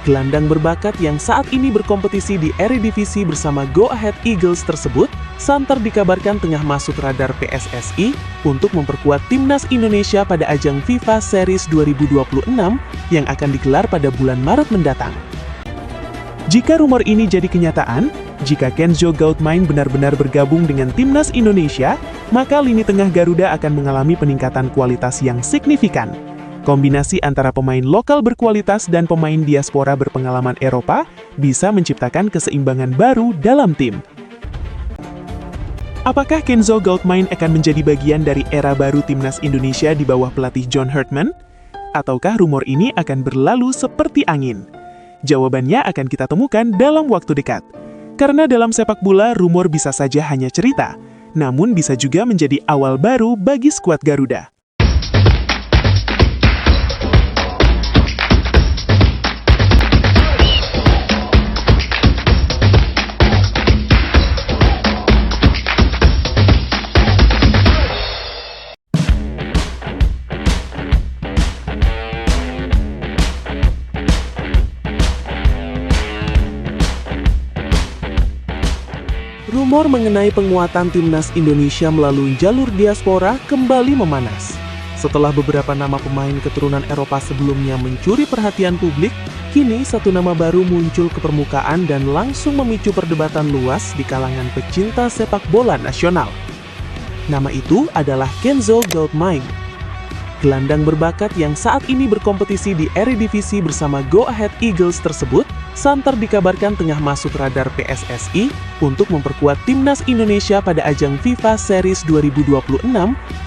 Gelandang berbakat yang saat ini berkompetisi di Eredivisie bersama Go Ahead Eagles tersebut santer dikabarkan tengah masuk radar PSSI untuk memperkuat timnas Indonesia pada ajang FIFA Series 2026 yang akan digelar pada bulan Maret mendatang. Jika rumor ini jadi kenyataan, jika Kenzo Goldmine benar-benar bergabung dengan timnas Indonesia, maka lini tengah Garuda akan mengalami peningkatan kualitas yang signifikan. Kombinasi antara pemain lokal berkualitas dan pemain diaspora berpengalaman Eropa bisa menciptakan keseimbangan baru dalam tim. Apakah Kenzo Goldmine akan menjadi bagian dari era baru timnas Indonesia di bawah pelatih John Herdman? Ataukah rumor ini akan berlalu seperti angin? Jawabannya akan kita temukan dalam waktu dekat. Karena dalam sepak bola, rumor bisa saja hanya cerita, namun bisa juga menjadi awal baru bagi skuad Garuda. Rumor mengenai penguatan timnas Indonesia melalui jalur diaspora kembali memanas. Setelah beberapa nama pemain keturunan Eropa sebelumnya mencuri perhatian publik, kini satu nama baru muncul ke permukaan dan langsung memicu perdebatan luas di kalangan pecinta sepak bola nasional. Nama itu adalah Kenzo Goldmine. Gelandang berbakat yang saat ini berkompetisi di Eredivisie bersama Go Ahead Eagles tersebut santer dikabarkan tengah masuk radar PSSI untuk memperkuat timnas Indonesia pada ajang FIFA Series 2026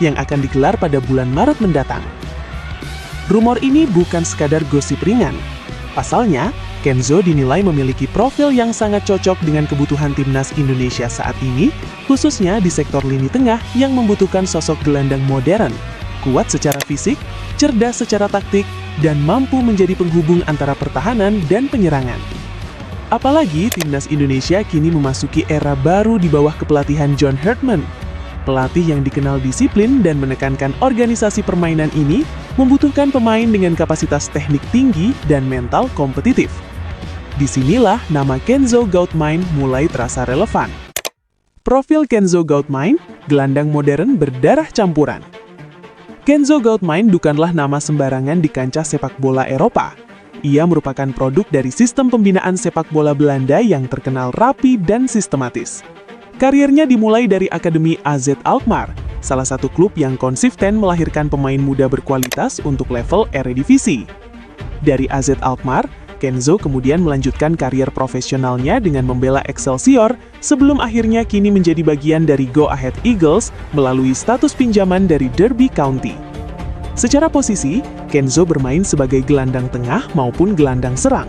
yang akan digelar pada bulan Maret mendatang. Rumor ini bukan sekadar gosip ringan. Pasalnya, Kenzo dinilai memiliki profil yang sangat cocok dengan kebutuhan timnas Indonesia saat ini, khususnya di sektor lini tengah yang membutuhkan sosok gelandang modern, kuat secara fisik, cerdas secara taktik, dan mampu menjadi penghubung antara pertahanan dan penyerangan. Apalagi timnas Indonesia kini memasuki era baru di bawah kepelatihan John Herdman. Pelatih yang dikenal disiplin dan menekankan organisasi permainan ini membutuhkan pemain dengan kapasitas teknik tinggi dan mental kompetitif. Disinilah nama Kenzo Goldmine mulai terasa relevan. Profil Kenzo Goldmine, gelandang modern berdarah campuran. Kenzo Goldmine bukanlah nama sembarangan di kancah sepak bola Eropa. Ia merupakan produk dari sistem pembinaan sepak bola Belanda yang terkenal rapi dan sistematis. Karirnya dimulai dari Akademi AZ Alkmaar, salah satu klub yang konsisten melahirkan pemain muda berkualitas untuk level Eredivisie. Dari AZ Alkmaar, Kenzo kemudian melanjutkan karier profesionalnya dengan membela Excelsior sebelum akhirnya kini menjadi bagian dari Go Ahead Eagles melalui status pinjaman dari Derby County. Secara posisi, Kenzo bermain sebagai gelandang tengah maupun gelandang serang.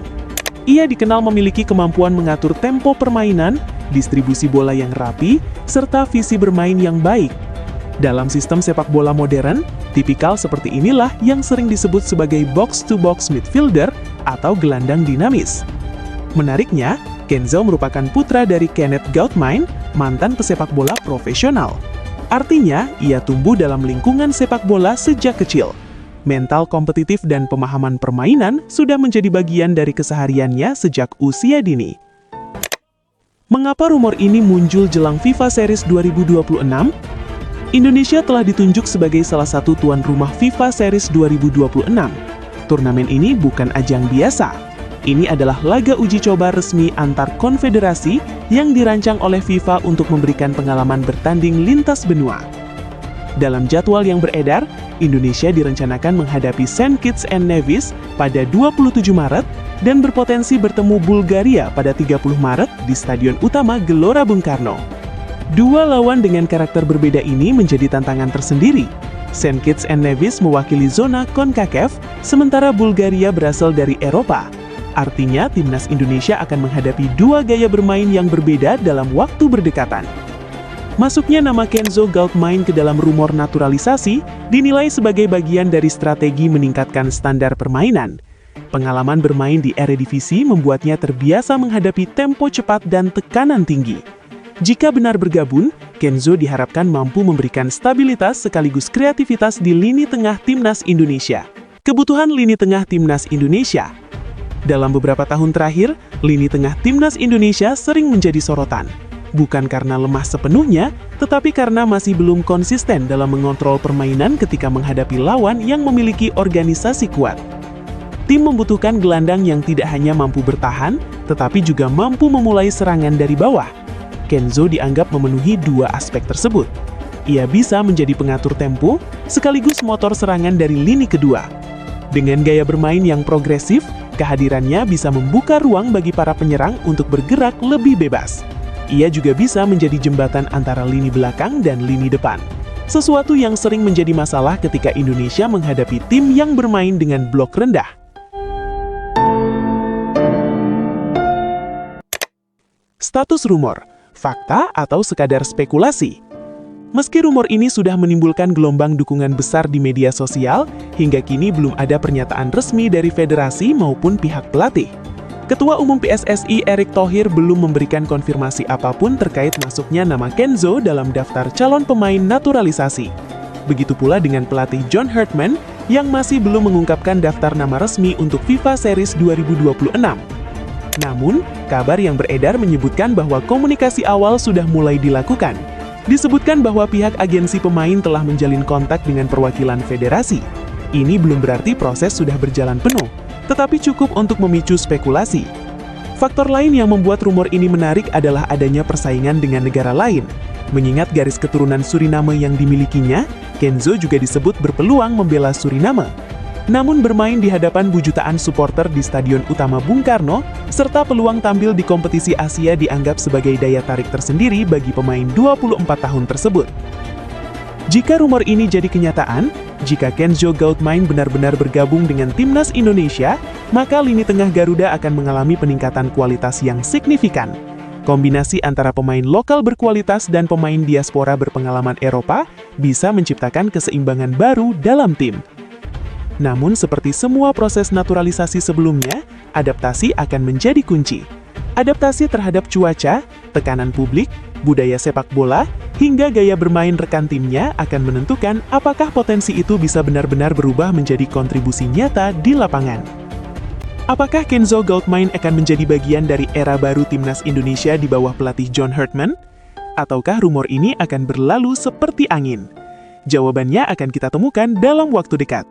Ia dikenal memiliki kemampuan mengatur tempo permainan, distribusi bola yang rapi, serta visi bermain yang baik. Dalam sistem sepak bola modern, tipikal seperti inilah yang sering disebut sebagai box-to-box midfielder atau gelandang dinamis. Menariknya, Kenzo merupakan putra dari Kenneth Goldmine, mantan pesepak bola profesional. Artinya, ia tumbuh dalam lingkungan sepak bola sejak kecil. Mental kompetitif dan pemahaman permainan sudah menjadi bagian dari kesehariannya sejak usia dini. Mengapa rumor ini muncul jelang FIFA Series 2026? Indonesia telah ditunjuk sebagai salah satu tuan rumah FIFA Series 2026. Turnamen ini bukan ajang biasa. Ini adalah laga uji coba resmi antar konfederasi yang dirancang oleh FIFA untuk memberikan pengalaman bertanding lintas benua. Dalam jadwal yang beredar, Indonesia direncanakan menghadapi St. Kitts and Nevis pada 27 Maret dan berpotensi bertemu Bulgaria pada 30 Maret di Stadion Utama Gelora Bung Karno. Dua lawan dengan karakter berbeda ini menjadi tantangan tersendiri. St. Kitts and Nevis mewakili zona CONCACAF, sementara Bulgaria berasal dari Eropa. Artinya, timnas Indonesia akan menghadapi dua gaya bermain yang berbeda dalam waktu berdekatan. Masuknya nama Kenzo Goldmine ke dalam rumor naturalisasi dinilai sebagai bagian dari strategi meningkatkan standar permainan. Pengalaman bermain di Eredivisie membuatnya terbiasa menghadapi tempo cepat dan tekanan tinggi. Jika benar bergabung, Kenzo diharapkan mampu memberikan stabilitas sekaligus kreativitas di lini tengah timnas Indonesia. Kebutuhan lini tengah timnas Indonesia. Dalam beberapa tahun terakhir, lini tengah timnas Indonesia sering menjadi sorotan. Bukan karena lemah sepenuhnya, tetapi karena masih belum konsisten dalam mengontrol permainan ketika menghadapi lawan yang memiliki organisasi kuat. Tim membutuhkan gelandang yang tidak hanya mampu bertahan, tetapi juga mampu memulai serangan dari bawah. Kenzo dianggap memenuhi dua aspek tersebut. Ia bisa menjadi pengatur tempo, sekaligus motor serangan dari lini kedua. Dengan gaya bermain yang progresif, kehadirannya bisa membuka ruang bagi para penyerang untuk bergerak lebih bebas. Ia juga bisa menjadi jembatan antara lini belakang dan lini depan. Sesuatu yang sering menjadi masalah ketika Indonesia menghadapi tim yang bermain dengan blok rendah. Status rumor, fakta atau sekadar spekulasi? Meski rumor ini sudah menimbulkan gelombang dukungan besar di media sosial, hingga kini belum ada pernyataan resmi dari federasi maupun pihak pelatih. Ketua Umum PSSI Erick Thohir belum memberikan konfirmasi apapun terkait masuknya nama Kenzo dalam daftar calon pemain naturalisasi. Begitu pula dengan pelatih John Herdman yang masih belum mengungkapkan daftar nama resmi untuk FIFA Series 2026. Namun, kabar yang beredar menyebutkan bahwa komunikasi awal sudah mulai dilakukan. Disebutkan bahwa pihak agensi pemain telah menjalin kontak dengan perwakilan federasi. Ini belum berarti proses sudah berjalan penuh, tetapi cukup untuk memicu spekulasi. Faktor lain yang membuat rumor ini menarik adalah adanya persaingan dengan negara lain. Mengingat garis keturunan Suriname yang dimilikinya, Kenzo juga disebut berpeluang membela Suriname. Namun bermain di hadapan jutaan supporter di Stadion Utama Bung Karno, serta peluang tampil di kompetisi Asia dianggap sebagai daya tarik tersendiri bagi pemain 24 tahun tersebut. Jika rumor ini jadi kenyataan, jika Kenzo Goutmain benar-benar bergabung dengan timnas Indonesia, maka lini tengah Garuda akan mengalami peningkatan kualitas yang signifikan. Kombinasi antara pemain lokal berkualitas dan pemain diaspora berpengalaman Eropa bisa menciptakan keseimbangan baru dalam tim. Namun seperti semua proses naturalisasi sebelumnya, adaptasi akan menjadi kunci. Adaptasi terhadap cuaca, tekanan publik, budaya sepak bola, hingga gaya bermain rekan timnya akan menentukan apakah potensi itu bisa benar-benar berubah menjadi kontribusi nyata di lapangan. Apakah Kenzo Goutmain akan menjadi bagian dari era baru timnas Indonesia di bawah pelatih John Herdman? Ataukah rumor ini akan berlalu seperti angin? Jawabannya akan kita temukan dalam waktu dekat.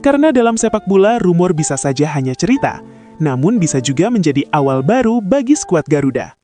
Karena dalam sepak bola, rumor bisa saja hanya cerita, namun bisa juga menjadi awal baru bagi skuad Garuda.